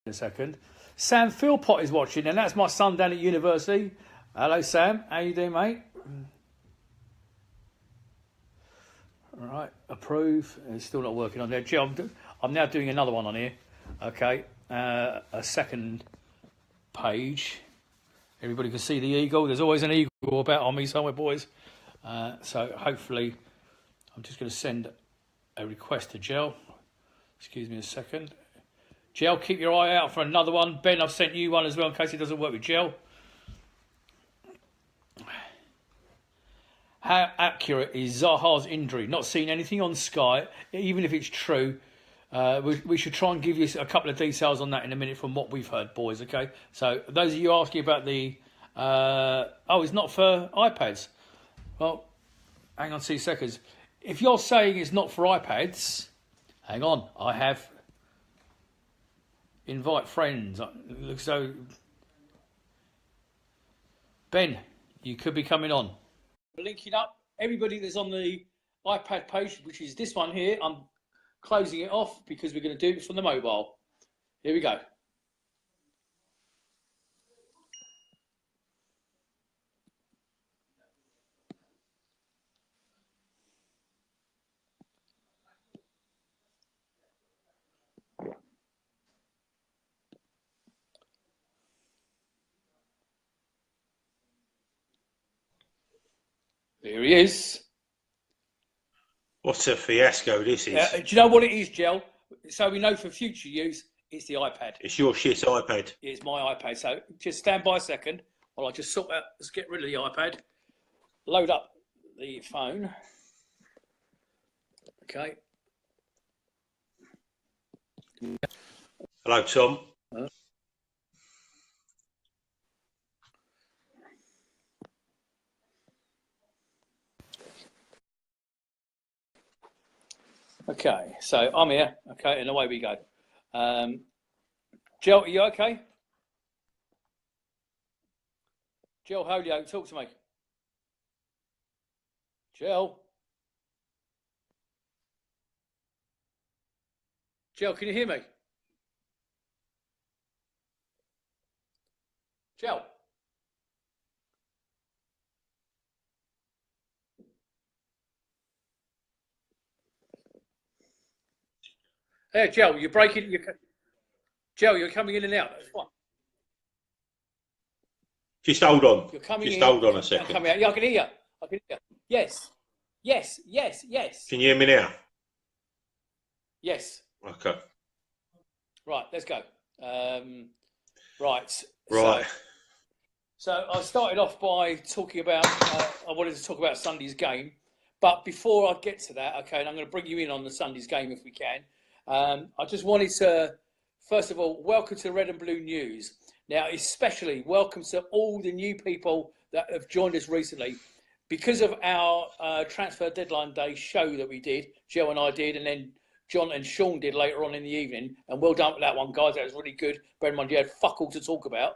a second. Sam Philpot is watching, and that's my son down at university. Hello, Sam. How you doing, mate? All right, approve. It's still not working on there. Gee, I'm now doing another one on here. Okay, a second page. Everybody can see the eagle. There's always an eagle about on me somewhere, boys. So hopefully, I'm just going to send a request to Jel. Excuse me a second. Jel, keep your eye out for another one. Ben, I've sent you one as well in case it doesn't work with Jel. How accurate is Zaha's injury? Not seen anything on Sky. Even if it's true, we should try and give you a couple of details on that in a minute from what we've heard, boys, okay? So those of you asking about the... oh, it's not for iPads. Well, hang on 2 seconds. If you're saying it's not for iPads, hang on. I have... invite friends. It looks so... Ben, you could be coming on. Linking up everybody that's on the iPad page, which is this one here. I'm closing it off because we're going to do it from the mobile. Here we go. Here he is. What a fiasco this is. Do you know what it is, Jel? So we know for future use, it's the iPad. It's your shit iPad. It's my iPad. So just stand by a second while I just sort out, let's get rid of the iPad. Load up the phone. Okay. Hello, Tom. Okay, so I'm here. Okay, and away we go. Jel, are you okay? Jel Holyoake, talk to me. Jel. Jel, can you hear me? Jel. Hey, Jel, you're breaking. Jel, you're coming in and out. That's fine. Just hold on. You're coming Just in, hold on a second. Coming out. Yeah, I can hear you. I can hear you. Yes. Yes. Yes. Yes. Can you hear me now? Yes. Okay. Right. Let's go. Right. Right. So I started off by talking about. I wanted to talk about Sunday's game, but before I get to that, okay, and I'm going to bring you in on the Sunday's game if we can. I just wanted to, first of all, welcome to Red and Blue News. Now, especially welcome to all the new people that have joined us recently. Because of our transfer deadline day show that we did, Joe and I did, and then John and Sean did later on in the evening. And well done for that one, guys. That was really good. Bear in mind, you had fuck all to talk about.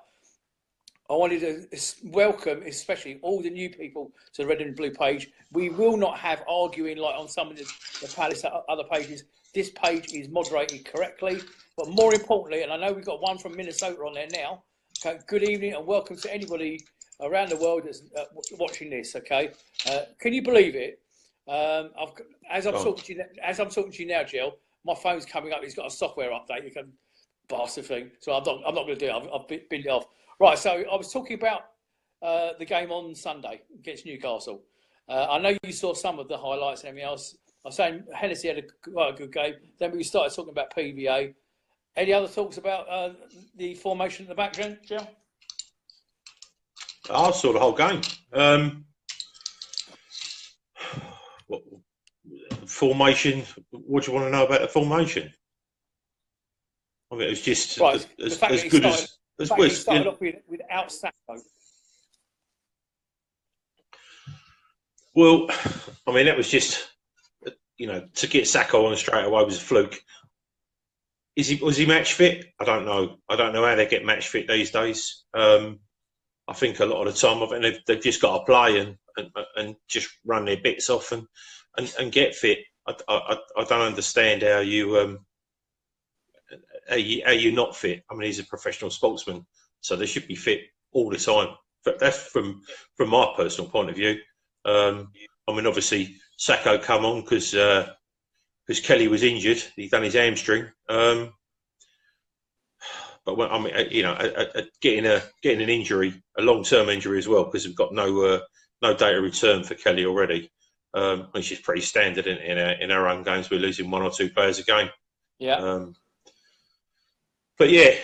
I wanted to welcome, especially all the new people to the Red and Blue page. We will not have arguing like on some of the Palace other pages. This page is moderated correctly, but more importantly, and I know we've got one from Minnesota on there now. Okay, good evening and welcome to anybody around the world that's watching this. Okay, can you believe it? As I'm talking to you now, Jill, my phone's coming up. It's got a software update. You can bastard thing. So I'm not going to do it. I've binned it off. Right. So I was talking about the game on Sunday against Newcastle. I know you saw some of the highlights and everything else. I was saying Hennessy had quite a good game. Then we started talking about PVA. Any other thoughts about the formation at the back, Jill? I saw the whole game. Formation. What do you want to know about the formation? I mean, it was just right, as good as he started off without Sacco. Well, I mean, that was just, you know, to get Sacco on straight away was a fluke. Was he match fit? I don't know. I don't know how they get match fit these days. I think a lot of the time, I think they've just got to play and just run their bits off and get fit. I don't understand how are you not fit? I mean, he's a professional sportsman, so they should be fit all the time. But that's from my personal point of view. I mean, obviously, Sacco come on because Kelly was injured. He done his hamstring. But when, I mean, getting an injury, a long-term injury as well, because we've got no data return for Kelly already, which is pretty standard in our own games. We're losing 1 or 2 players a game. Yeah. But yeah,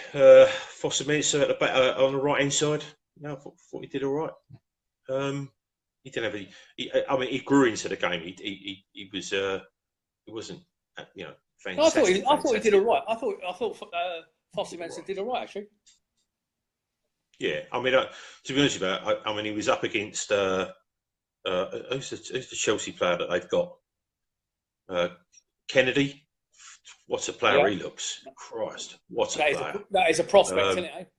Foster-Mensah at the back, on the right hand side. No, I thought he did all right. He didn't have any. I mean, he grew into the game. He was. He wasn't. Fantastic. I thought he did all right. I thought Foster-Mensah did all right actually. Yeah, I mean, to be honest with you, I mean, he was up against who's the Chelsea player that they've got? Kennedy. What a player he looks! Christ, what a player! That is a prospect, isn't it?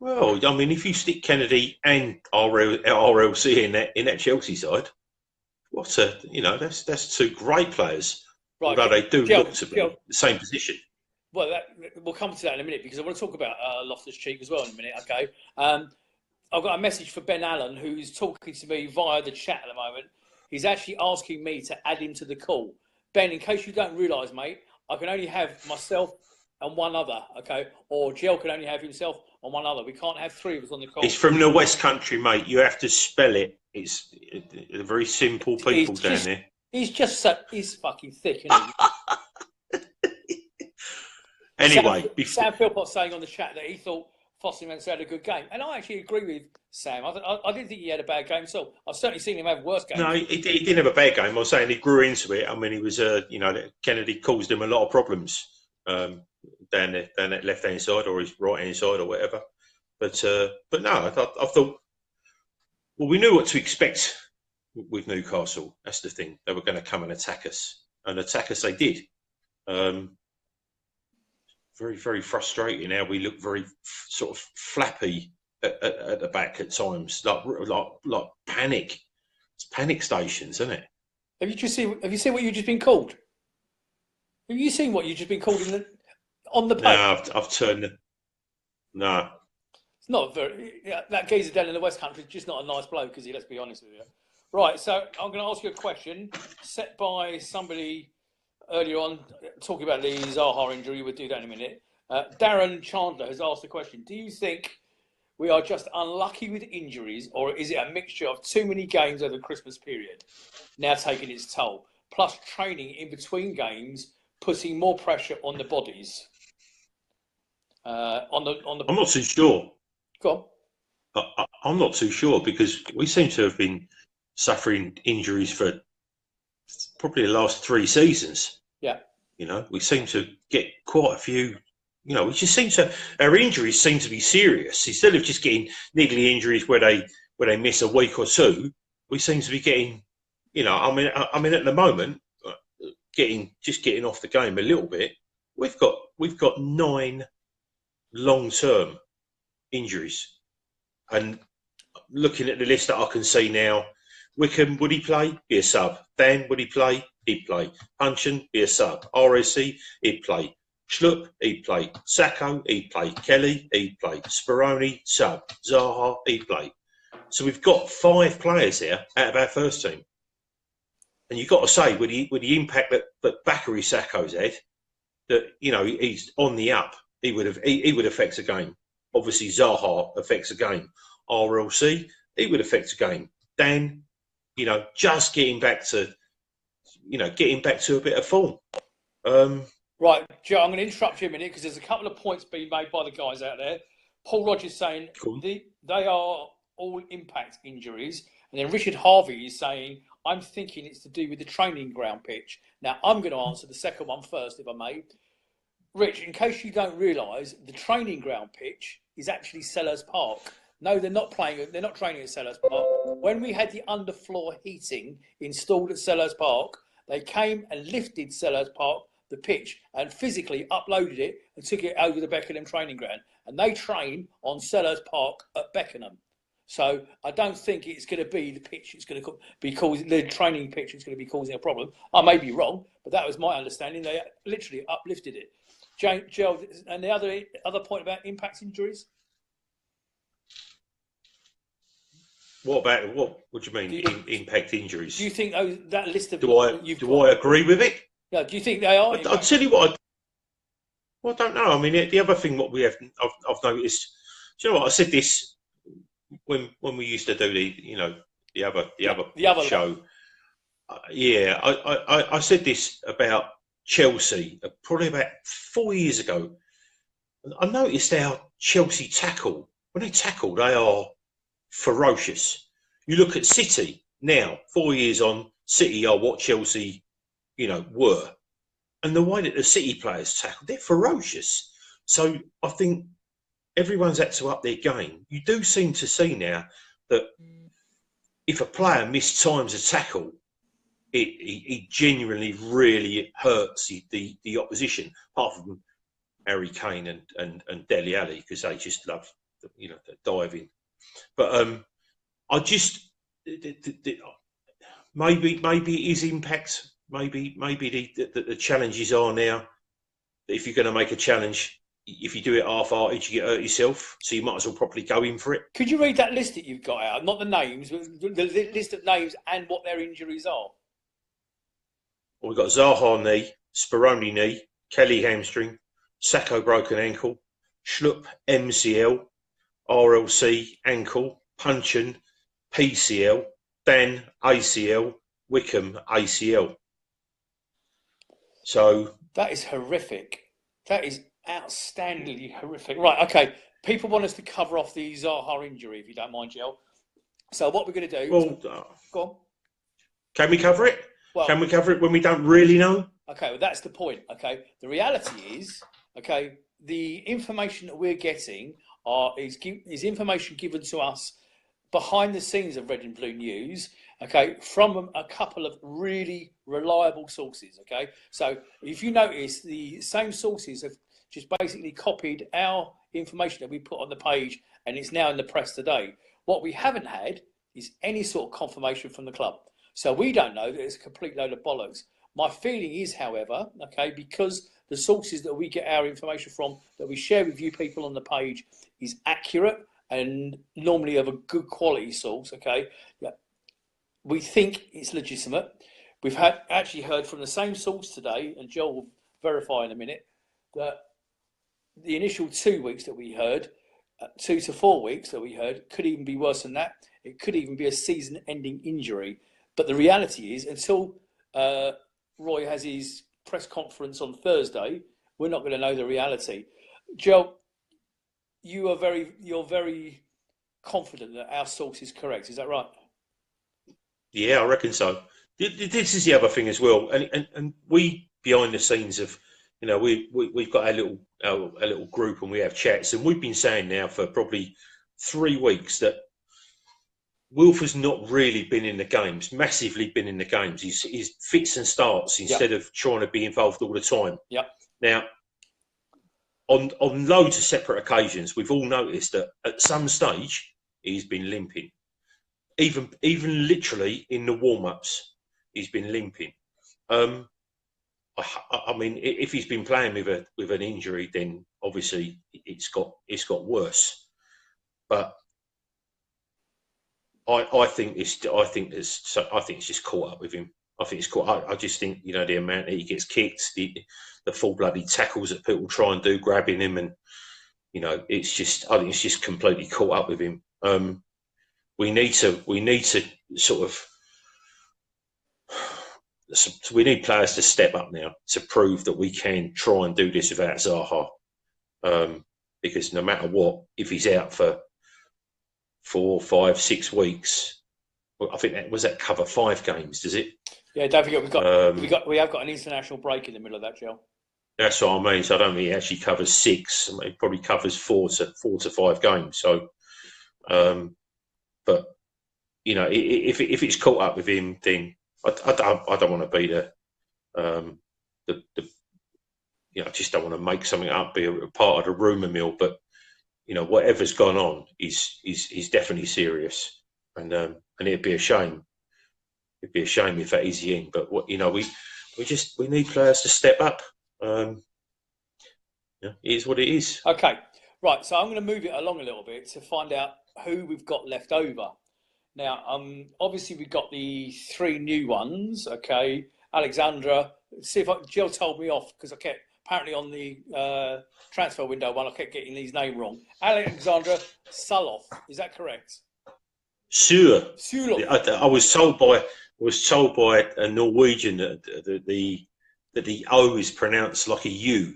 Well, I mean, if you stick Kennedy and RLC in that Chelsea side, that's 2 great players. Right, although they do look to be the same position. Well, we'll come to that in a minute because I want to talk about Loftus-Cheek as well in a minute. Okay, I've got a message for Ben Allan who's talking to me via the chat at the moment. He's actually asking me to add him to the call. Ben, in case you don't realise, mate, I can only have myself and one other, okay? Or Jel can only have himself and one other. We can't have 3 of us on the call. It's from the West Country, mate. You have to spell it. It's very simple people down there. He's fucking thick, isn't he? Anyway, Sam Philpot saying on the chat that he thought Foster-Mensah had a good game. And I actually agree with Sam. I didn't think he had a bad game. So I've certainly seen him have worse games. No, he didn't have a bad game. I was saying he grew into it. I mean, he was, Kennedy caused him a lot of problems down that left-hand side or his right-hand side or whatever. But no, I thought, well, we knew what to expect with Newcastle. That's the thing. They were going to come and attack us. And attack us they did. Very, very frustrating how we look very sort of flappy at the back at times, like panic. It's panic stations, isn't it? Have you seen what you've just been called? Have you seen what you've just been called on the page? No, I've turned. No. It's not very. That geezer down in the West Country is just not a nice bloke, is he? Let's be honest with you. Right, so I'm going to ask you a question set by somebody earlier on talking about the Zaha injury. We'll do that in a minute. Darren Chandler has asked the question: do you think we are just unlucky with injuries, or is it a mixture of too many games over the Christmas period now taking its toll, plus training in between games putting more pressure on the bodies? I'm not too sure. Go on. I'm not too sure because we seem to have been suffering injuries for probably the last 3 seasons. Yeah. We seem to get quite a few. We just seem to, our injuries seem to be serious. Instead of just getting niggly injuries where they miss a week or 2, we seem to be getting, I mean, at the moment, getting off the game a little bit. We've got 9 long-term injuries, and looking at the list that I can see now, Wickham, would he play? Be a sub. Dan, would he play? He'd play. Punchin, be a sub. RSC, he'd play. Schlupp, he'd play. Sacco, he'd play. Kelly, he'd play. Speroni, sub. Zaha, he'd play. So we've got 5 players here out of our first team. And you've got to say, with the impact that Bakary Sacco's had, that, he's on the up, he would affect the game. Obviously, Zaha affects the game. RLC, he would affect the game. Dan, just getting back to a bit of form. Right, Joe, I'm going to interrupt you a minute because there's a couple of points being made by the guys out there. Paul Rogers saying they are all impact injuries. And then Richard Harvey is saying, I'm thinking it's to do with the training ground pitch. Now, I'm going to answer the second one first, if I may. Rich, in case you don't realise, the training ground pitch is actually Sellers Park. No, they're not training at Sellers Park. When we had the underfloor heating installed at Sellers Park, they came and lifted Sellers Park, the pitch, and physically uploaded it and took it over the Beckenham training ground. And they train on Sellers Park at Beckenham. So I don't think it's going to be the pitch. It's going to be causing the training pitch. It's going to be causing a problem. I may be wrong, but that was my understanding. They literally uplifted it. Joe, and the other point about impact injuries. What about what do you mean? Impact injuries? Do you think that list of do I agree with it? No, do you think they are? I'll tell you what. I don't know. I mean, the other thing what I've noticed. Do you know what I said this when we used to do the other show. Yeah, I said this about Chelsea probably about 4 years ago. I noticed our Chelsea tackle. When they tackle, they are ferocious. You look at City now, 4 years on, City are what Chelsea, were. And the way that the City players tackle, they're ferocious. So I think everyone's had to up their game. You do seem to see now that if a player mistimes a tackle, it genuinely really hurts the opposition, apart from Harry Kane and Dele Alli, because they just love the diving. But I just maybe it is impact. Maybe the challenges are now that if you're going to make a challenge, if you do it half-hearted, you get hurt yourself. So you might as well properly go in for it. Could you read that list that you've got out? Not the names, but the list of names and what their injuries are. Well, we've got Zaha knee, Speroni knee, Kelly hamstring, Sacco broken ankle, Schlupp MCL, RLC ankle, Punchin PCL, Dan ACL, Wickham ACL. So that is horrific. That is outstandingly horrific. Right, okay. People want us to cover off the Zaha injury, if you don't mind, Jel. So what we're going to do... Well, go on. Can we cover it? Well, can we cover it when we don't really know? Okay, well, that's the point, okay? The reality is, okay, the information that we're getting is information given to us behind the scenes of Red and Blue News, okay, from a couple of really reliable sources, okay? So if you notice, the same sources have just basically copied our information that we put on the page, and it's now in the press today. What we haven't had is any sort of confirmation from the club. So we don't know that it's a complete load of bollocks. My feeling is, however, okay, because the sources that we get our information from, that we share with you people on the page, is accurate and normally of a good quality source, okay, yeah, we think it's legitimate. We've actually heard from the same source today, and Joel will verify in a minute, that the initial 2 weeks that we heard, 2 to 4 weeks that we heard, could even be worse than that. It could even be a season-ending injury. But the reality is, until Roy has his press conference on Thursday, we're not going to know the reality. Joe, you're very confident that our source is correct. Is that right? Yeah, I reckon so. This is the other thing as well, and we behind the scenes of, we've got our little group and we have chats, and we've been saying now for probably 3 weeks that Wilf has not really been in the games, massively been in the games. He's fits and starts instead of trying to be involved all the time. Yep. Now, on loads of separate occasions, we've all noticed that at some stage he's been limping. Even literally in the warm-ups, he's been limping. I mean, if he's been playing with an injury, then obviously it's got worse. But I think it's just caught up with him. I think it's caught. I just think the amount that he gets kicked, the full bloody tackles that people try and do, grabbing him, and I think it's just completely caught up with him. We need to sort of. So we need players to step up now to prove that we can try and do this without Zaha. Because no matter what, if he's out for 4, 5, 6 weeks, well, I think that cover 5 games, does it? Yeah, don't forget we have got an international break in the middle of that, Joe. That's what I mean. So I don't think it actually covers 6. It probably covers 4 to 5 games. So, but if it's caught up with him, then I don't want to be I just don't want to make something up, be a part of the rumour mill. But whatever's gone on is definitely serious, and it'd be a shame. It'd be a shame if that is the end. But we need players to step up. Yeah, it is what it is. Okay, right. So I'm going to move it along a little bit to find out who we've got left over. Now, obviously we've got the three new ones. Okay, Alexandra. See if Jill told me off because I kept apparently on the transfer window one. I kept getting his name wrong. Alexandra Suloff. Is that correct? Sure. Suloff. I was told by a Norwegian that the O is pronounced like a U.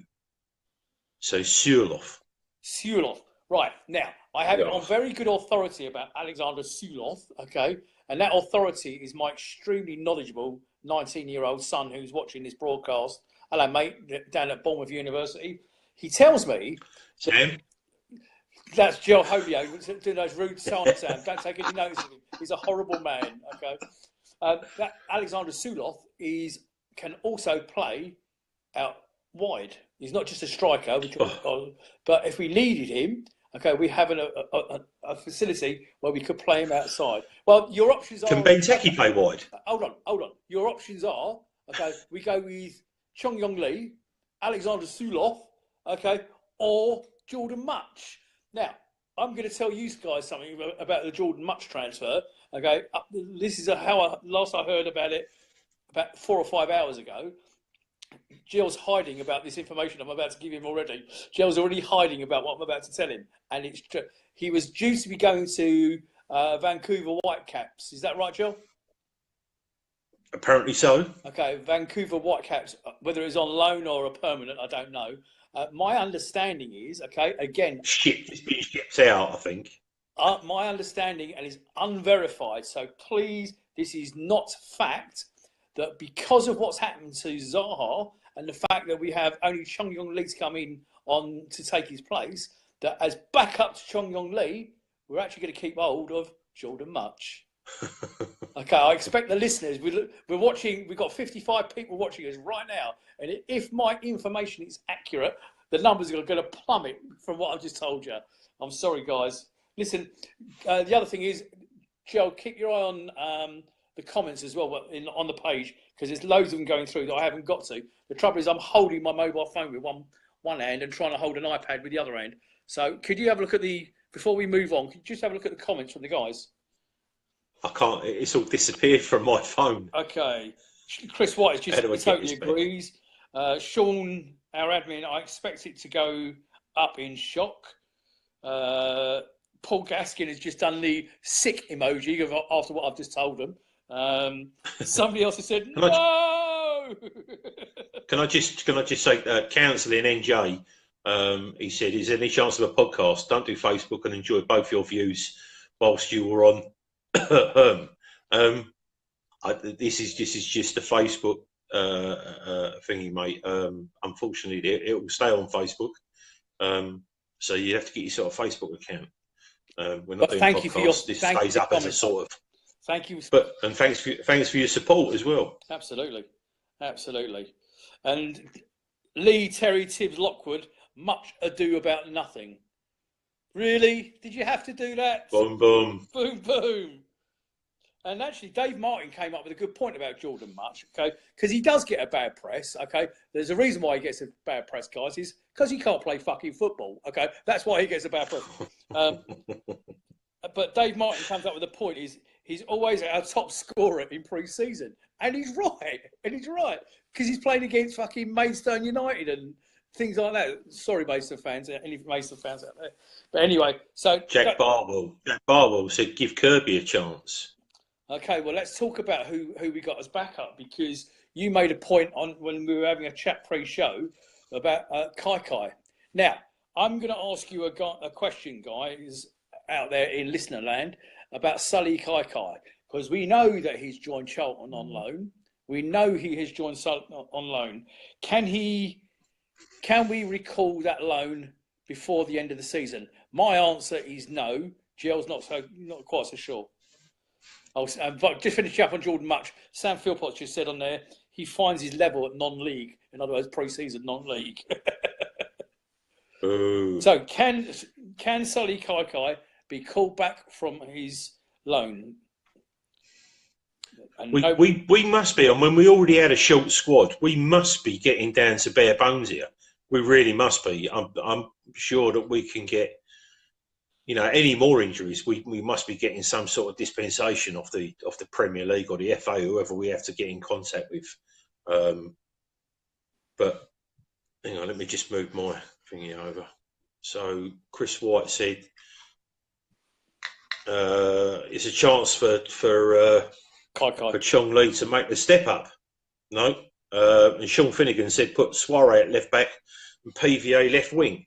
So Suloff. Suloff. Right. Now, I have it on very good authority about Alexander Suloff, okay? And that authority is my extremely knowledgeable 19-year-old son who's watching this broadcast. Hello, mate, down at Bournemouth University. He tells me... Sam? That's Jel Holyoake doing those rude sounds. Don't take any notice of him. He's a horrible man, okay? That Alexander Suloff can also play out wide. He's not just a striker, but if we needed him... Okay, we have a facility where we could play him outside. Well, your options are... Can Benteke play wide? Hold on. Your options are, okay, we go with Chong Yong Lee, Alexander Suloff, okay, or Jordan Much. Now, I'm going to tell you guys something about the Jordan Much transfer, okay? This is last I heard about it about 4 or 5 hours ago. Jill's hiding about this information I'm about to give him already. Jill's already hiding about what I'm about to tell him. And he was due to be going to Vancouver Whitecaps. Is that right, Jill? Apparently so. Okay, Vancouver Whitecaps, whether it's on loan or a permanent, I don't know. My understanding is, okay, again... It's been shipped out, I think. My understanding, and is unverified, so please, this is not fact, that because of what's happened to Zaha and the fact that we have only Chong Yong Lee to come in on to take his place, that as backup to Chong Yong Lee, we're actually going to keep hold of Jordan Much. Okay, I expect the listeners, we're watching, we've got 55 people watching us right now, and if my information is accurate, the numbers are going to plummet from what I've just told you. I'm sorry, guys. Listen, the other thing is, Joe, keep your eye on the comments as well on the page, because there's loads of them going through that I haven't got to. The trouble is I'm holding my mobile phone with one hand and trying to hold an iPad with the other hand. So could you have a look at before we move on, could you just have a look at the comments from the guys? I can't, it's all disappeared from my phone. Okay. Chris White totally agrees. Sean, our admin, I expect it to go up in shock. Paul Gaskin has just done the sick emoji after what I've just told him. Somebody else has said no. Can I just say, Counselling NJ, he said, "Is there any chance of a podcast? Don't do Facebook and enjoy both your views whilst you were on." This is just a Facebook thingy, mate. Unfortunately, it will stay on Facebook. So you have to get yourself a Facebook account. We're not doing podcasts. This stays up as a sort of. Thank you. And thanks for your support as well. Absolutely. And Lee, Terry, Tibbs, Lockwood, much ado about nothing. Really? Did you have to do that? Boom, boom. Boom, boom. And actually, Dave Martin came up with a good point about Jordan Much, okay? Because he does get a bad press, okay? There's a reason why he gets a bad press, guys, is because he can't play fucking football, okay? That's why he gets a bad press. But Dave Martin comes up with a point, he's always our top scorer in pre-season. And he's right. Because he's playing against fucking Maidstone United and things like that. Sorry, Maidstone fans, any Maidstone fans out there. But anyway, so... Jack Barwell said, give Kirby a chance. Okay, well, let's talk about who we got as backup, because you made a point on when we were having a chat pre-show about Kai. Now, I'm going to ask you a question, guys, out there in listener land, about Sully Kai, because we know that he's joined Charlton on loan. We know he has joined Charlton on loan. Can we recall that loan before the end of the season? My answer is no. Gel's not quite so sure. But just finish up on Jordan Much. Sam Philpot just said on there, he finds his level at non-league. In other words, pre-season non-league. So can Sully Kai be called back from his loan? And we must be, and when we already had a short squad, we must be getting down to bare bones here. We really must be. I'm sure that we can get, any more injuries. We must be getting some sort of dispensation off the Premier League or the FA, whoever we have to get in contact with. But hang on, let me just move my thingy over. So Chris White said it's a chance for Chong Lee to make the step up. No. And Sean Finnegan said put Soiree at left back and PVA left wing.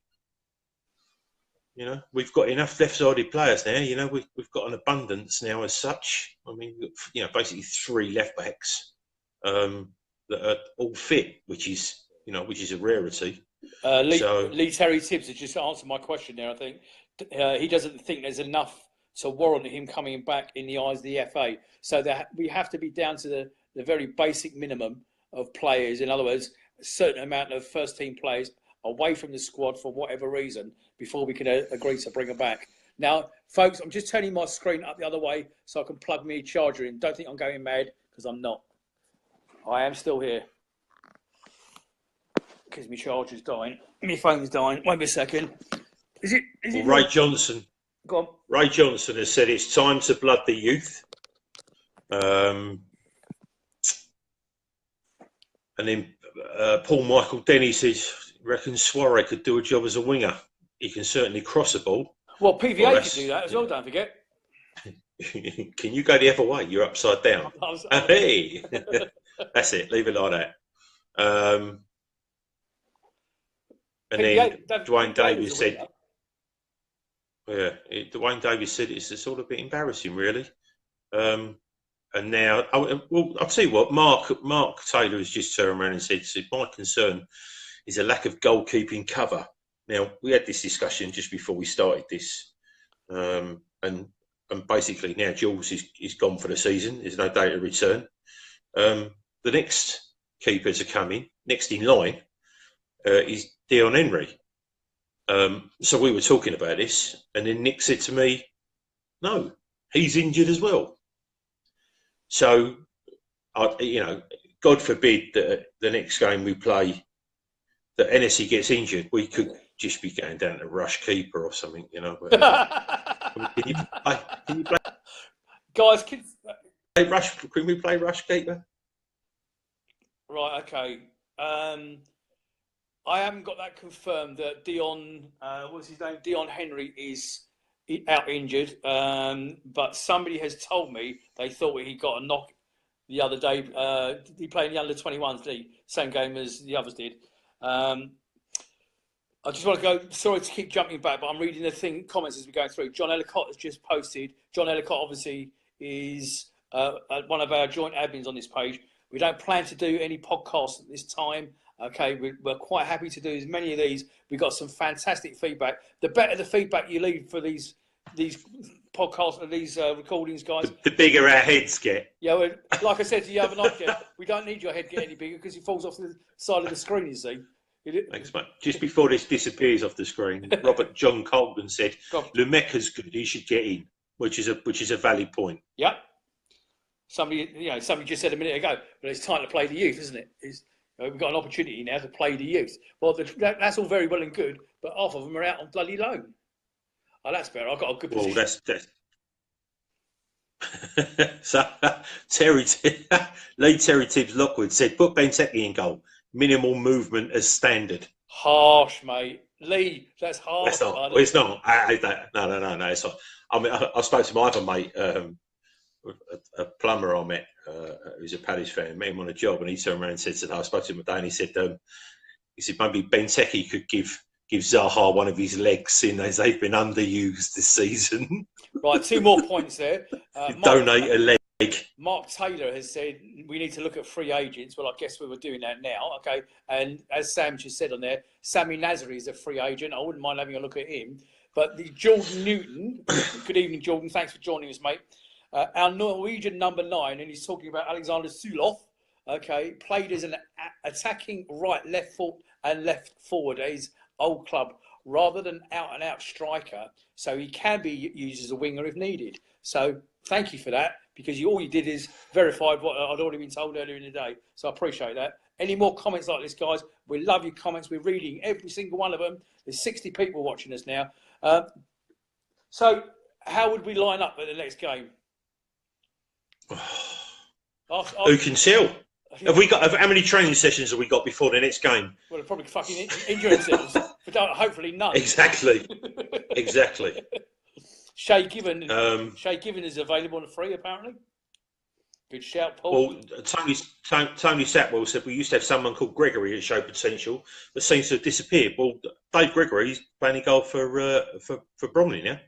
We've got enough left-sided players now. We've got an abundance now as such. I mean, basically 3 left backs that are all fit, which is a rarity. Lee Terry Tibbs has just answered my question there. I think he doesn't think there's enough to warrant him coming back in the eyes of the FA. So that we have to be down to the very basic minimum of players. In other words, a certain amount of first-team players away from the squad for whatever reason before we can agree to bring them back. Now, folks, I'm just turning my screen up the other way so I can plug my charger in. Don't think I'm going mad, because I'm not. I am still here. Because my charger's dying. My phone's dying. Wait a second. Is it Ray Johnson. Go on. Ray Johnson has said it's time to blood the youth. And then Paul Michael Denny says, reckons Soiree could do a job as a winger. He can certainly cross a ball. Well, PVA could do that as well, don't forget. Can you go the other way? You're upside down. Hey! That's it. Leave it like that. And then Dwayne Davies said, Dwayne Davies said it's all a bit embarrassing, really. And now, I'll tell you what, Mark Taylor has just turned around and said, my concern is a lack of goalkeeping cover. Now, we had this discussion just before we started this. And basically now Jules is gone for the season. There's no day to return. The next keeper to come in, next in line, is Dion Henry. So we were talking about this, and then Nick said to me, no, he's injured as well. So, God forbid that the next game we play, that NSC gets injured, we could just be going down to rush keeper or something, But, can you play? Guys, can we play rush keeper? Right, okay. I haven't got that confirmed that Dion, what's his name? Dion Henry is out injured, but somebody has told me they thought he got a knock the other day. He played in the under-21s league, same game as the others did. I just want to go, sorry to keep jumping back, but I'm reading the comments as we go through. John Ellicott has just posted. John Ellicott obviously is one of our joint admins on this page. We don't plan to do any podcasts at this time. Okay, we're quite happy to do as many of these. We've got some fantastic feedback. The better the feedback you leave for these podcasts and these recordings, guys. The bigger our heads get. Yeah, like I said to you the other night, Jeff, we don't need your head to get any bigger because it falls off the side of the screen, you see. Thanks, mate. Just before this disappears off the screen, Robert John Colton said, Lumeka's good, he should get in, which is a valid point. Yep. Somebody just said a minute ago, but it's time to play the youth, isn't it? We've got an opportunity now to play the youth. Well, that's all very well and good, but half of them are out on bloody loan. Oh, that's better. I've got a good position. Well, so Lee Terry Tibbs Lockwood said, put Benteke in goal. Minimal movement as standard. Harsh, mate. Lee, that's harsh. It's not. Well, it's not. No. It's not. I mean, I spoke to my other mate, a plumber I met, who's a Palace fan, met him on a job, and he turned around and said to me, I spoke to him today, and he said maybe Benteke could give Zaha one of his legs, seeing as they've been underused this season. Right, 2 more points there. Donate a leg. Mark Taylor has said we need to look at free agents. Well, I guess we were doing that now, okay? And as Sam just said on there, Sammy Nasri is a free agent. I wouldn't mind having a look at him. But the Jordan Newton, good evening, Jordan. Thanks for joining us, mate. Our Norwegian number 9, and he's talking about Alexander Suloff, okay, played as an attacking right, left foot and left forward at his old club rather than out-and-out striker. So he can be used as a winger if needed. So Thank you for that, because all you did is verified what I'd already been told earlier in the day. So I appreciate that. Any more comments like this, guys? We love your comments. We're reading every single one of them. There's 60 people watching us now. So how would we line up at the next game? Who can tell? Have we got? How many training sessions have we got before the next game? Well, probably fucking injury sessions, but hopefully none. Exactly. Exactly. Shay Given is available on free, apparently. Good shout, Paul. Well, Tony Satwell said we used to have someone called Gregory that showed potential, but seems to have disappeared. Well, Dave Gregory's playing a goal for Bromley now.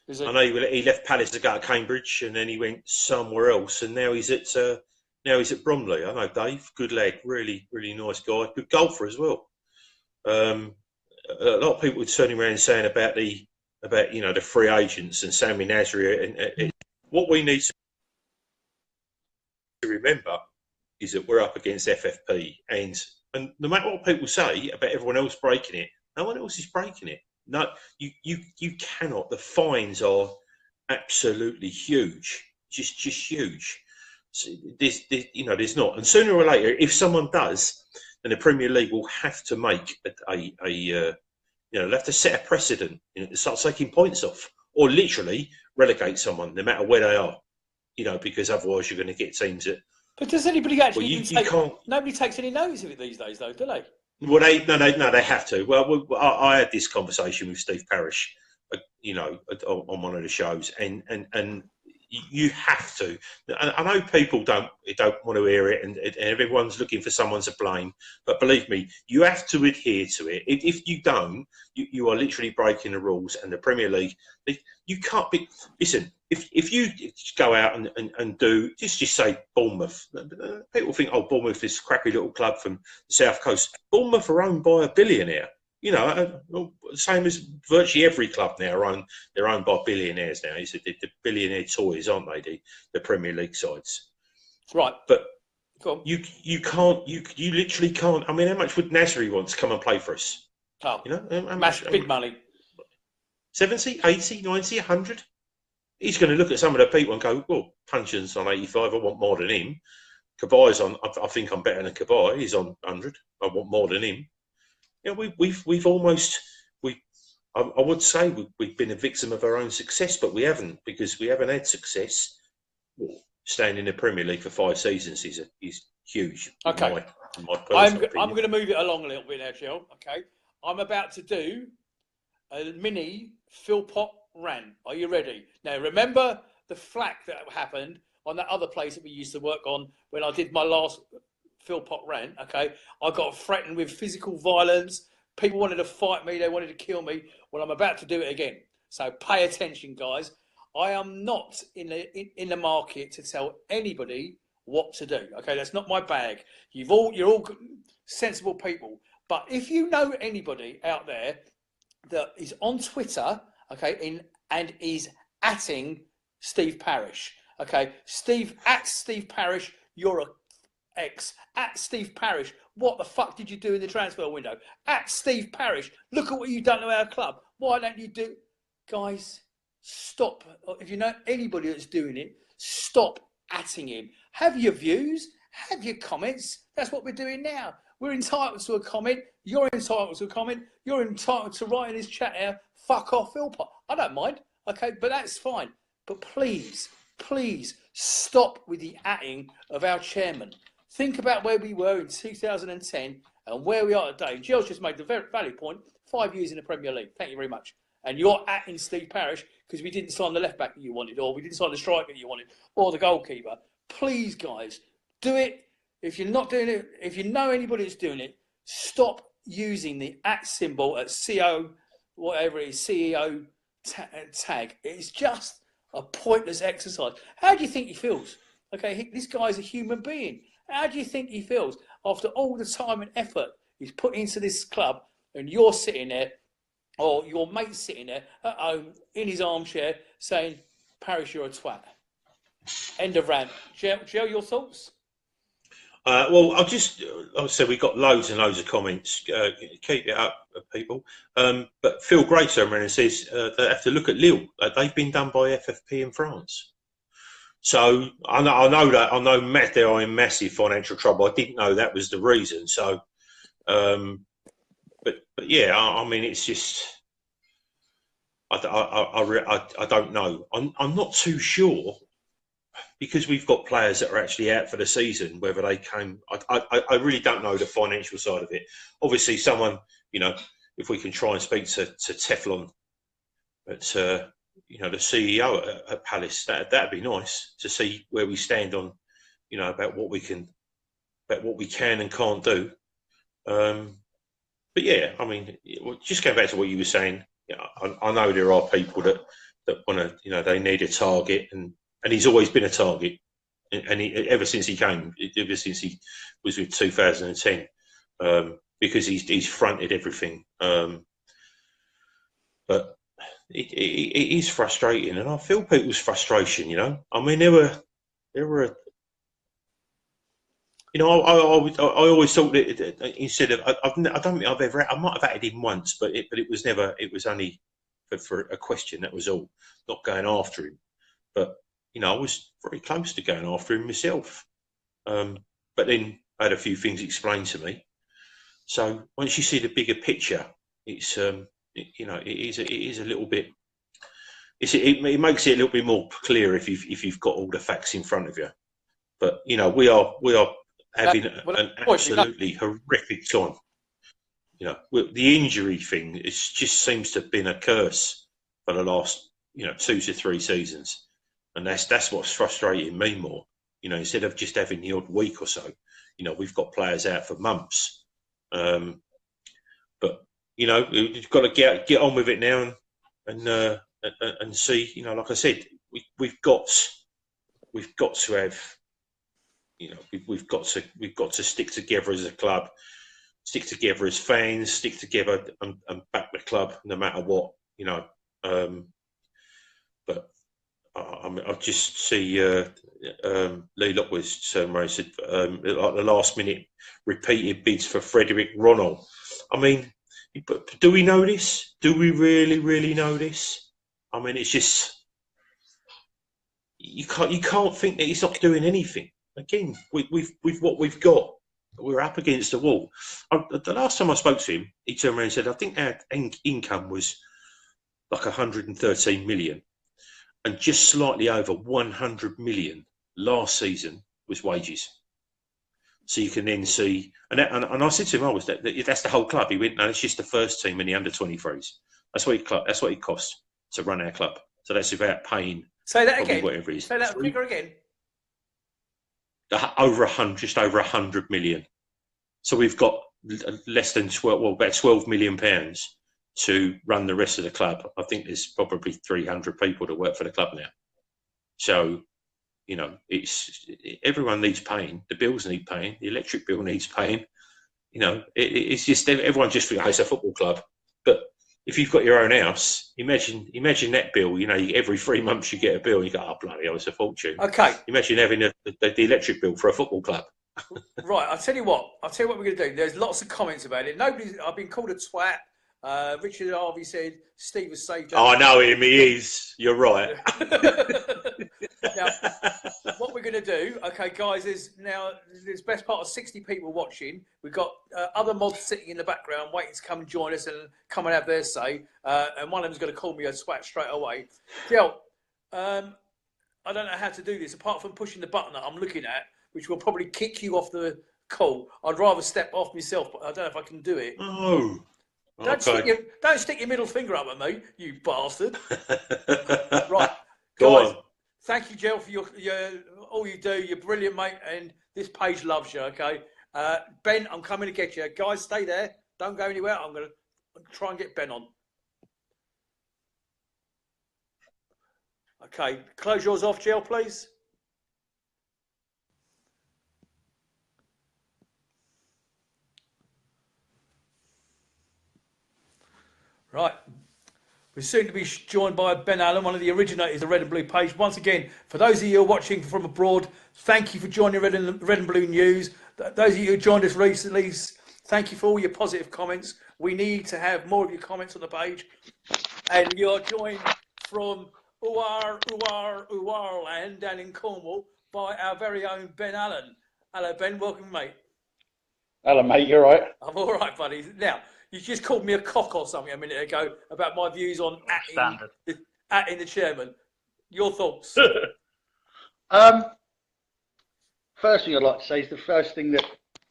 I know he left Palace to go to Cambridge, and then he went somewhere else, and now he's at Bromley. I know Dave, good lad, really nice guy, good golfer as well. A lot of people were turning around and saying about the free agents and Sammy Nasri, and what we need to remember is that we're up against FFP, and no matter what people say about everyone else breaking it, no one else is breaking it. No, you cannot. The fines are absolutely huge, just huge. So there's not, and sooner or later, if someone does, then the Premier League will have to make they'll have to set a precedent, start taking points off, or literally relegate someone, no matter where they are, because otherwise you're going to get teams that. But does anybody actually? Nobody takes any notice of it these days, though, do they? Well, they have to. Well, I had this conversation with Steve Parish, on one of the shows, and you have to. I know people don't want to hear it, and everyone's looking for someone to blame. But believe me, you have to adhere to it. If you don't, you are literally breaking the rules. And the Premier League, you can't be. Listen, if you go out and do just say Bournemouth, people think, oh, Bournemouth is a crappy little club from the South Coast. Bournemouth are owned by a billionaire. Same as virtually every club now they're owned by billionaires now. The billionaire toys, aren't they? The Premier League sides. Right. But you literally can't. I mean, how much would Nasri want to come and play for us? Oh, how much? Big money. 70, 80, 90, 100? He's going to look at some of the people and go, well, Punchin's on 85, I want more than him. Kabai's on, I think I'm better than Kabai, he's on 100, I want more than him. We've almost, I would say we've been a victim of our own success, but we haven't, because we haven't had success. Staying in the Premier League for 5 seasons is huge. Okay. I'm going to move it along a little bit now, Jill. Okay. I'm about to do a mini Philpot rant. Are you ready? Now, remember the flack that happened on that other place that we used to work on when I did my last Philpot rant, okay? I got threatened with physical violence. People wanted to fight me. They wanted to kill me. Well, I'm about to do it again. So pay attention, guys. I am not in the market to tell anybody what to do. Okay, that's not my bag. You're all sensible people. But if you know anybody out there that is on Twitter, okay, and is atting Steve Parish, okay, Steve Parish, you're a X at Steve Parish. What the fuck did you do in the transfer window? At Steve Parish, look at what you've done to our club. Why don't you do, guys? Stop. If you know anybody that's doing it, stop atting him. Have your views, have your comments. That's what we're doing now. We're entitled to a comment. You're entitled to a comment. You're entitled to write in his chat here, fuck off, Philpot. I don't mind, okay, but that's fine. But please stop with the atting of our chairman. Think about where we were in 2010 and where we are today. Gilles just made the very valid point, 5 years in the Premier League. Thank you very much. And you're atting Steve Parish because we didn't sign the left back that you wanted, or we didn't sign the striker that you wanted, or the goalkeeper. Please, guys, do it. If you're not doing it, if you know anybody that's doing it, stop using the @ symbol at CO, whatever it is, CEO tag. It's just a pointless exercise. How do you think he feels? Okay, this guy's a human being. How do you think he feels after all the time and effort he's put into this club, and you're sitting there, or your mate's sitting there at home in his armchair saying, Parish, you're a twat. End of rant. Joe, your thoughts? Well, I'll say we've got loads and loads of comments. Keep it up, people. But Phil Great around and says they have to look at Lille. They've been done by FFP in France. So I know that they are in massive financial trouble. I didn't know that was the reason. So, but yeah, I mean, it's just I don't know. I'm not too sure because we've got players that are actually out for the season. Whether they came, I really don't know the financial side of it. Obviously, someone, if we can try and speak to Teflon at the CEO at Palace, that'd be nice to see where we stand on, about what we can and can't do. But yeah, I mean, just going back to what you were saying, I know there are people that want to, they need a target, and he's always been a target, and ever since he was with 2010, because he's fronted everything. But it is frustrating, and I feel people's frustration. I mean, there were. I always thought that instead of I don't think I might have added him once, but it was never. It was only for a question. That was all. Not going after him, but I was very close to going after him myself. But then I had a few things explained to me. So once you see the bigger picture, it's it is a little bit. It makes it a little bit more clear if you've got all the facts in front of you. But we are having an absolutely horrific time. The injury thing, it just seems to have been a curse for the last 2 to 3 seasons, and that's what's frustrating me more. Instead of just having the odd week or so, we've got players out for months. But we've got to get on with it now and see. Like I said, we've got to have. We've got to stick together as a club, stick together as fans, stick together and back the club no matter what. But I just see Lee Lockwood's turn around and said like the last minute repeated bids for Frederick Ronald. I mean, do we know this? Do we really know this? I mean, it's just you can't think that he's not doing anything. Again, with what we've got, we're up against the wall. The last time I spoke to him, he turned around and said, I think our income was like 113 million, and just slightly over 100 million last season was wages. So you can then see, and I said to him, that's the whole club. He went, no, it's just the first team and the under-23s. That's what it costs to run our club. So that's without paying. Say that again. Whatever it is. Say that figure again. Just over 100 million. So we've got less than about 12 million pounds to run the rest of the club. I think there's probably 300 people that work for the club now. So, it's everyone needs paying. The bills need paying. The electric bill needs paying. It's just everyone just thinks it's a football club. But if you've got your own house, imagine that bill. Every 3 months you get a bill. And you go, oh bloody hell, it's a fortune. Okay. Imagine having the electric bill for a football club. Right. I'll tell you what we're going to do. There's lots of comments about it. I've been called a twat. Richard Harvey said Steve was saved. Oh, I know him. He is. You're right. Now, what we're going to do, okay, guys, there's best part of 60 people watching. We've got other mods sitting in the background waiting to come and join us and come and have their say. And one of them's going to call me a twat straight away. Jel, I don't know how to do this apart from pushing the button that I'm looking at, which will probably kick you off the call. I'd rather step off myself, but I don't know if I can do it. Oh. Don't stick your middle finger up at me, you bastard. Right, Go guys. on. Thank you, Jel, for your all you do. You're brilliant, mate, and this page loves you. Okay, Ben, I'm coming to get you. Guys, stay there. Don't go anywhere. I'm going to try and get Ben on. Okay, close yours off, Jel, please. Right. We're soon to be joined by Ben Allan, one of the originators of the Red and Blue page. Once again, for those of you who are watching from abroad, thank you for joining Red and Blue News. Those of you who joined us recently, thank you for all your positive comments. We need to have more of your comments on the page. And you're joined from Uar land down in Cornwall by our very own Ben Allan. Hello, Ben. Welcome, mate. Hello, mate. You all right? I'm all right, buddy. Now, you just called me a cock or something a minute ago about my views on atting the chairman. Your thoughts? First thing I'd like to say is the first thing that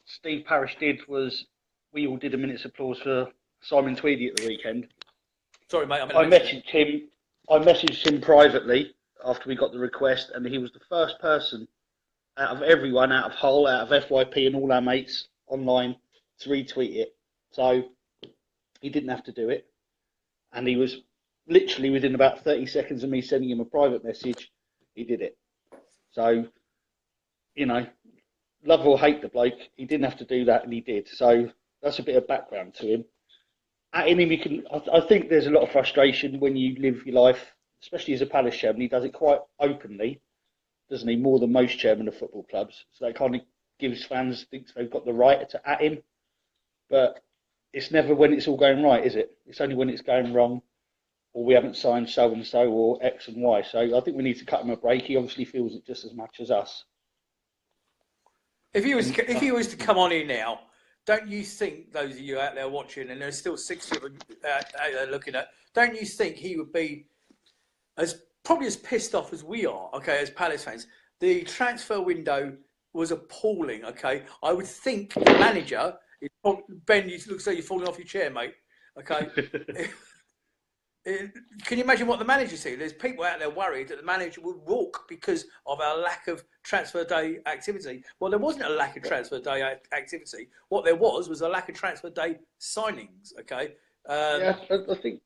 Steve Parish did was we all did a minute's applause for Simon Tweedy at the weekend. Sorry, mate. I messaged him privately after we got the request, and he was the first person out of everyone, out of Hull, out of FYP, and all our mates online to retweet it. So he didn't have to do it, and he was literally within about 30 seconds of me sending him a private message, he did it. So, you know, love or hate the bloke, he didn't have to do that, and he did. So that's a bit of background to him. At him, I think there's a lot of frustration when you live your life, especially as a Palace chairman. He does it quite openly, doesn't he? More than most chairmen of football clubs. So that kind of gives fans, thinks they've got the right to at him. But it's never when it's all going right, is it? It's only when it's going wrong, or we haven't signed so and so, or X and Y. So I think we need to cut him a break. He obviously feels it just as much as us. If he was to come on here now, don't you think, those of you out there watching, and there's still 60 of them out there looking at, don't you think he would be probably as pissed off as we are, okay, as Palace fans? The transfer window was appalling, okay? I would think the manager, Ben, you look like you're falling off your chair, mate, okay? Can you imagine what the manager said? There's people out there worried that the manager would walk because of our lack of transfer day activity. Well, there wasn't a lack of transfer day activity. What there was a lack of transfer day signings. Okay. I think.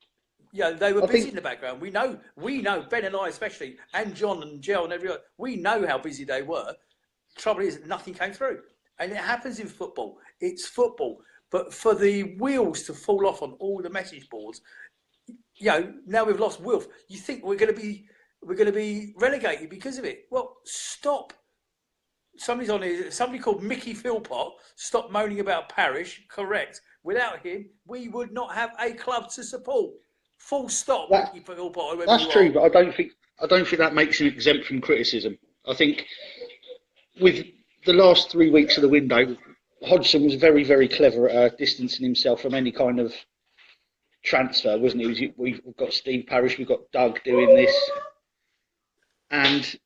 Yeah, they were busy in the background. We know, Ben and I especially, and John and Jel and everyone. We know how busy they were. Trouble is, nothing came through, and it happens in football. It's football, but for the wheels to fall off on all the message boards. You know, now we've lost Wilf. You think we're going to be relegated because of it? Well, stop. Somebody called Mickey Philpot. Stop moaning about Parish. Correct. Without him, we would not have a club to support. Full stop. Mickey Philpot. That's true, but I don't think that makes him exempt from criticism. I think with the last 3 weeks of the window, Hodgson was very, very clever at distancing himself from any kind of transfer, wasn't he? We've got Steve Parish, we've got Doug doing this, and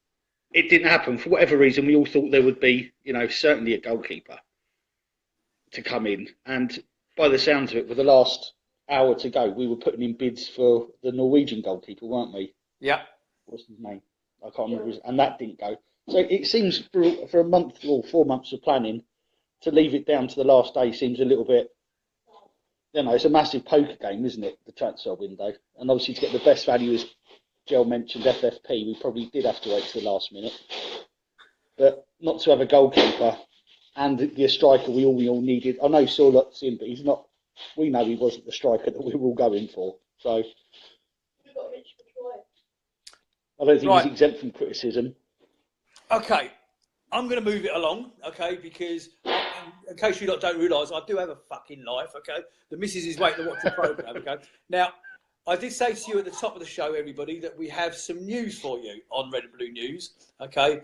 it didn't happen for whatever reason. We all thought there would be, you know, certainly a goalkeeper to come in, and by the sounds of it, with the last hour to go, we were putting in bids for the Norwegian goalkeeper, weren't we? Yeah. What's his name? I can't remember, and that didn't go. So it seems for a month or 4 months of planning to leave it down to the last day seems a little bit. You know, it's a massive poker game, isn't it, the transfer window? And obviously to get the best value, as Jel mentioned, FFP, we probably did have to wait to the last minute. But not to have a goalkeeper and the striker we all needed. I know Sorlot's in, but he's not. We know he wasn't the striker that we were all going for. So I don't think he's exempt from criticism. Okay, I'm going to move it along, okay, because in case you lot don't realise, I do have a fucking life, okay? The missus is waiting to watch the programme, okay? Now, I did say to you at the top of the show, everybody, that we have some news for you on Red and Blue News, okay?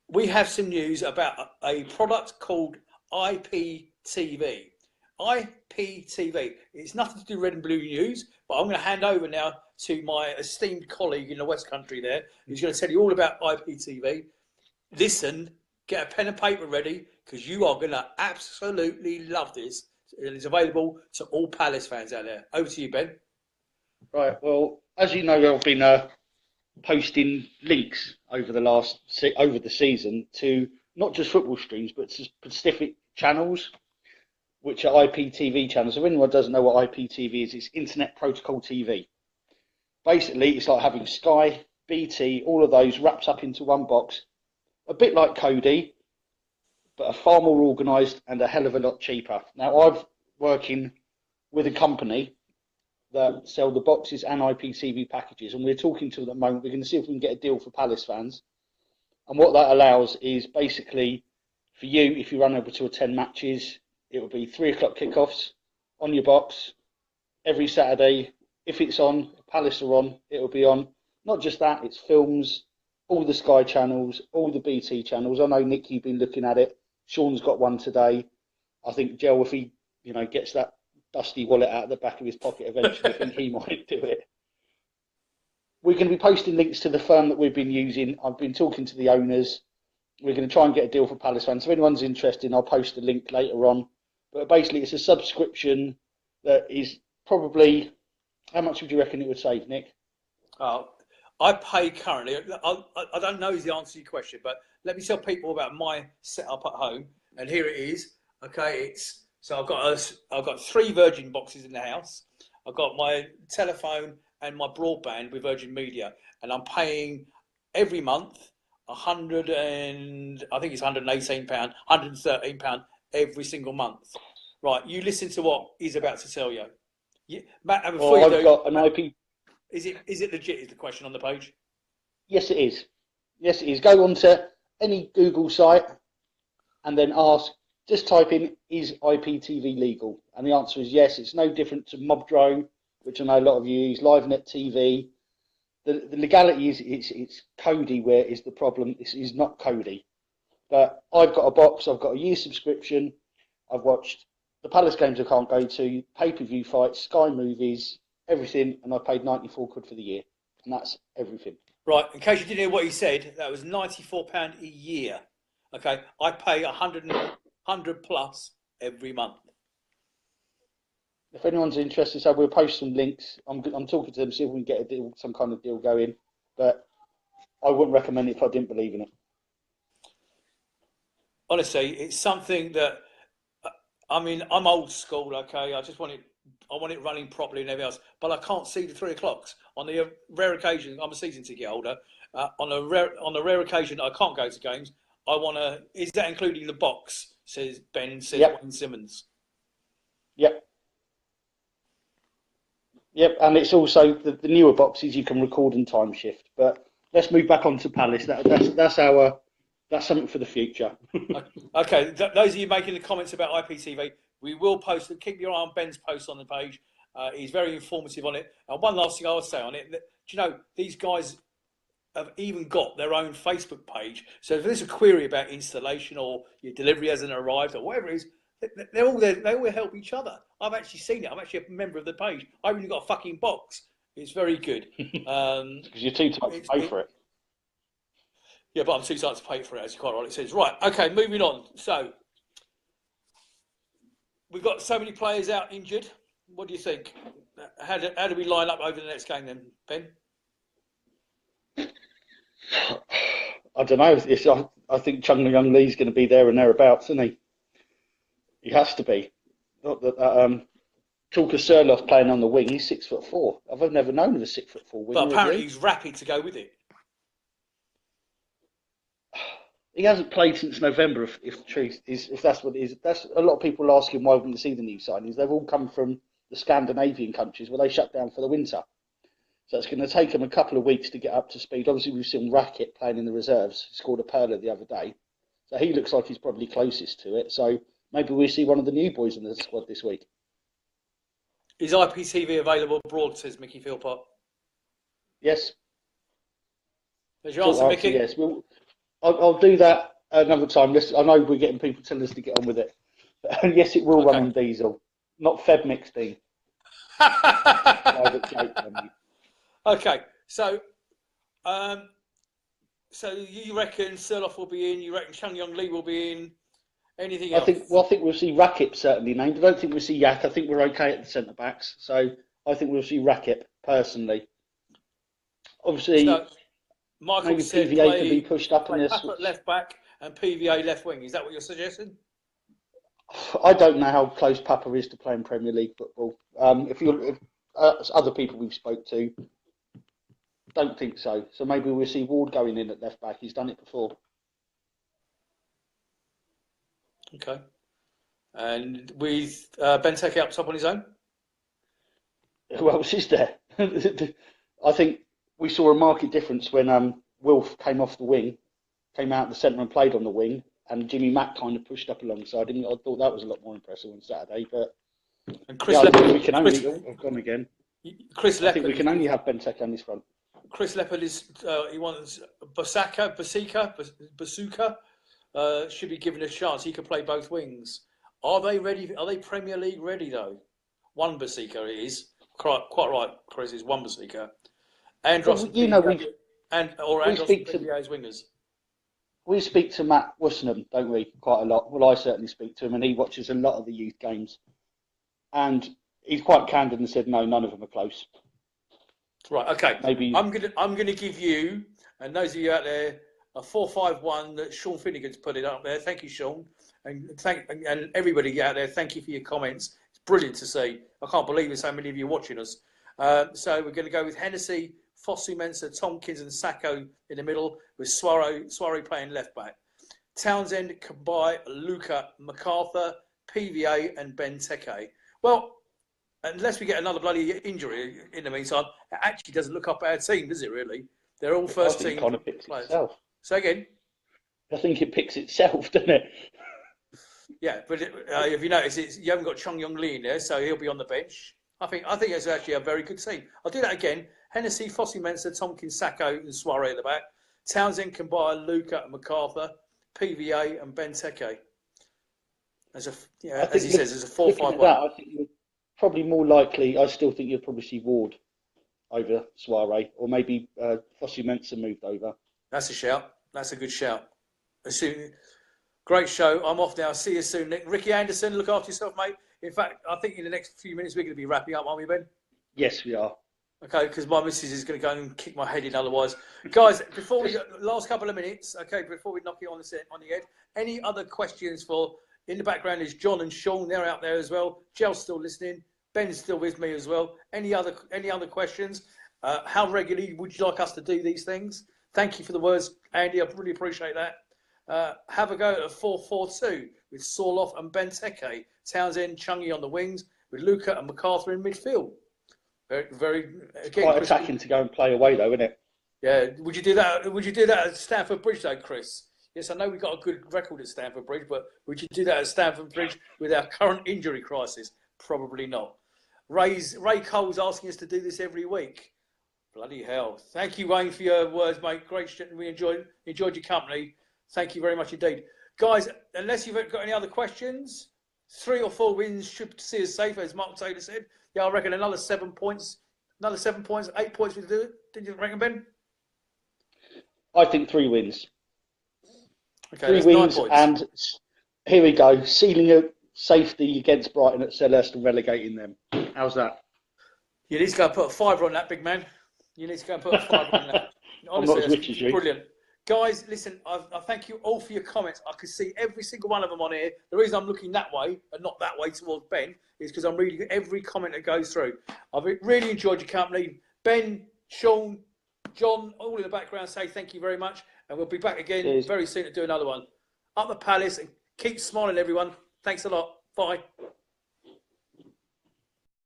We have some news about a product called IPTV. IPTV. It's nothing to do with Red and Blue News, but I'm going to hand over now to my esteemed colleague in the West Country there, who's going to tell you all about IPTV. Listen, get a pen and paper ready, because you are going to absolutely love this. It's available to all Palace fans out there. Over to you, Ben. Right. Well, as you know, I've been posting links over the season to not just football streams, but to specific channels, which are IPTV channels. So if anyone doesn't know what IPTV is, it's Internet Protocol TV. Basically, it's like having Sky, BT, all of those wrapped up into one box. A bit like Cody, but a far more organised and a hell of a lot cheaper. Now, I'm working with a company that sell the boxes and IPTV packages, and we're talking to them at the moment. We're going to see if we can get a deal for Palace fans. And what that allows is basically for you, if you run over to attend matches, it will be 3 o'clock kickoffs on your box every Saturday. If it's on, Palace are on, it will be on. not just that, it's films, all the Sky channels, all the BT channels. I know, Nick, you've been looking at it. Sean's got one today. I think Jel, if he, gets that dusty wallet out of the back of his pocket eventually, I think he might do it. We're going to be posting links to the firm that we've been using. I've been talking to the owners. We're going to try and get a deal for Palace fans. So if anyone's interested, I'll post a link later on. But basically, it's a subscription that is probably, how much would you reckon it would save, Nick? I pay currently, I don't know is the answer to your question, but let me tell people about my setup at home. And here it is. Okay, so I've got 3 Virgin boxes in the house. I've got my telephone and my broadband with Virgin Media, and I'm paying every month I think it's £118, £113 every single month. Right, you listen to what he's about to tell you. Matt, and before you do, got an IP. Is it legit? Is the question on the page? Yes, it is. Yes, it is. Go on to any Google site and then just type in, is IPTV legal? And the answer is yes. It's no different to Mobdrone, which I know a lot of you use, LiveNet TV. The legality is it's Cody where is the problem. This is not Cody. But I've got a box. I've got a year subscription. I've watched the Palace games I can't go to, pay-per-view fights, Sky movies, everything, and I paid £94 for the year, and that's everything. Right, in case you didn't hear what he said, that was £94 a year. Okay, I pay 100 plus every month. If anyone's interested, so we'll post some links. I'm talking to them, see if we can get a deal, some kind of deal going, but I wouldn't recommend it if I didn't believe in it. Honestly, it's something that, I'm old school, okay, I want it running properly and everything else, but I can't see the 3 o'clocks. On the rare occasion, I'm a season ticket holder. On a rare occasion, I can't go to games. Is that including the box? Says Ben. Says yep. Wayne Simmons. Yep. Yep, and it's also the newer boxes you can record and time shift. But let's move back on to Palace. That's something for the future. Okay, those of you making the comments about IPTV, we will post it. Keep your eye on Ben's post on the page. He's very informative on it. And one last thing I would say on it, do you know, these guys have even got their own Facebook page. So if there's a query about installation or your delivery hasn't arrived or whatever it is, they're all there. They all help each other. I've actually seen it. I'm actually a member of the page. I've even got a fucking box. It's very good. Because you're too tight to pay for it. Yeah, but I'm too tight to pay for it, as you quite rightly says. Right, okay, moving on. So, we've got so many players out injured. What do you think? How do we line up over the next game then, Ben? I don't know. I think Chung Young Lee's going to be there and thereabouts, isn't he? He has to be. Not that Tulka Surloff playing on the wing. He's 6'4". I've never known of a 6'4" winger. But apparently he's rapid to go with it. He hasn't played since November. If truth is, if that's what it is, that's a lot of people asking why we didn't see the new signings. They've all come from the Scandinavian countries where they shut down for the winter. So it's going to take them a couple of weeks to get up to speed. Obviously, we've seen Rackett playing in the reserves. He scored a pearler the other day. So he looks like he's probably closest to it. So maybe we'll see one of the new boys in the squad this week. Is IPTV available abroad, says Mickey Philpot? Yes. There's your answer, Mickey? Yes. I'll do that another time. I know we're getting people telling us to get on with it. And yes, it will run on diesel. Not Feb mixed. Okay, so you reckon Surloff will be in? You reckon Chung Young Lee will be in? Anything else? I think we'll see Rackett certainly named. I don't think we'll see Yak. I think we're okay at the centre backs. So I think we'll see Rackett personally. Obviously, Michael maybe said PVA can be pushed up in this. Left back and PVA left wing. Is that what you're suggesting? I don't know how close Papa is to playing Premier League football. If other people we've spoke to, don't think so. So maybe we'll see Ward going in at left back. He's done it before. Okay. And with Benteke up top on his own? Who else is there? I think we saw a marked difference when Wilf came off the wing, came out the centre and played on the wing, and Jimmy Mack kind of pushed up alongside him. I thought that was a lot more impressive on Saturday. But and Chris I think we can only have Benteke on his front. Chris Leopard is he wants Basuka should be given a chance. He could play both wings. Are they ready? Are they Premier League ready though? One Basuka is quite right. Chris is one Basuka. Andros Well, you know, we Andros speak and PVA's wingers. We speak to Matt Wissenham, don't we, quite a lot? Well, I certainly speak to him, and he watches a lot of the youth games. And he's quite candid and said, no, none of them are close. Right, okay. Maybe I'm gonna give you, and those of you out there, a 4-5-1 that Sean Finnegan's put it up there. Thank you, Sean, and everybody out there. Thank you for your comments. It's brilliant to see. I can't believe there's so many of you watching us. So we're going to go with Hennessy, Fosu-Mensah, Tompkins, and Sacco in the middle, with Soiree playing left back. Townsend, Kabai, Luca, MacArthur, PVA, and Benteke. Well, unless we get another bloody injury in the meantime, it actually doesn't look up our team, does it? Really? They're all first team kind of picks players. Itself. So again, I think it picks itself, doesn't it? yeah, but if you notice, you haven't got Chung Yong Lee in there, so he'll be on the bench. I think it's actually a very good team. I'll do that again. Hennessy, Fosu-Mensah, Tompkins, Sacco, and Soiree at the back. Townsend, Kambaya, Luca, and MacArthur, PVA, and Benteke. As he says, as a 4-5-1. I think you're probably more likely. I still think you'll probably see Ward over Soiree, or maybe Fosu-Mensah moved over. That's a shout. That's a good shout. Great show. I'm off now. See you soon, Nick. Ricky Anderson, look after yourself, mate. In fact, I think in the next few minutes we're going to be wrapping up, aren't we, Ben? Yes, we are. Okay, because my missus is going to go and kick my head in otherwise. Guys, before we last couple of minutes, okay, before we knock it on the head, any other questions for, in the background is John and Sean, they're out there as well. Jel's still listening. Ben's still with me as well. Any other questions? How regularly would you like us to do these things? Thank you for the words, Andy. I really appreciate that. Have a go at a 4-4-2 with Sorloth and Benteke. Townsend, Chungy on the wings with Luca and MacArthur in midfield. Very, very again, quite attacking to go and play away, though, isn't it? Yeah. Would you do that? Would you do that at Stamford Bridge, though, Chris? Yes, I know we've got a good record at Stamford Bridge, but would you do that at Stamford Bridge with our current injury crisis? Probably not. Ray Cole's asking us to do this every week. Bloody hell! Thank you, Wayne, for your words, mate. Great shit. We enjoyed your company. Thank you very much indeed, guys. Unless you've got any other questions, 3 or 4 wins should see us safe, as Mark Taylor said. Yeah, I reckon another 7 points, 8 points would do it. Didn't you reckon, Ben? I think 3 wins. Okay, 3 wins, and here we go. Sealing a safety against Brighton at Selhurst and relegating them. How's that? You need to go and put a fiver on that, big man. You need to go and put a fiver on that. Honestly, I'm not as rich as you. Brilliant. Guys, listen, I thank you all for your comments. I could see every single one of them on here. The reason I'm looking that way and not that way towards Ben is because I'm reading every comment that goes through. I've really enjoyed your company. Ben, Sean, John, all in the background say thank you very much. And we'll be back again very soon to do another one. Up the Palace and keep smiling, everyone. Thanks a lot. Bye.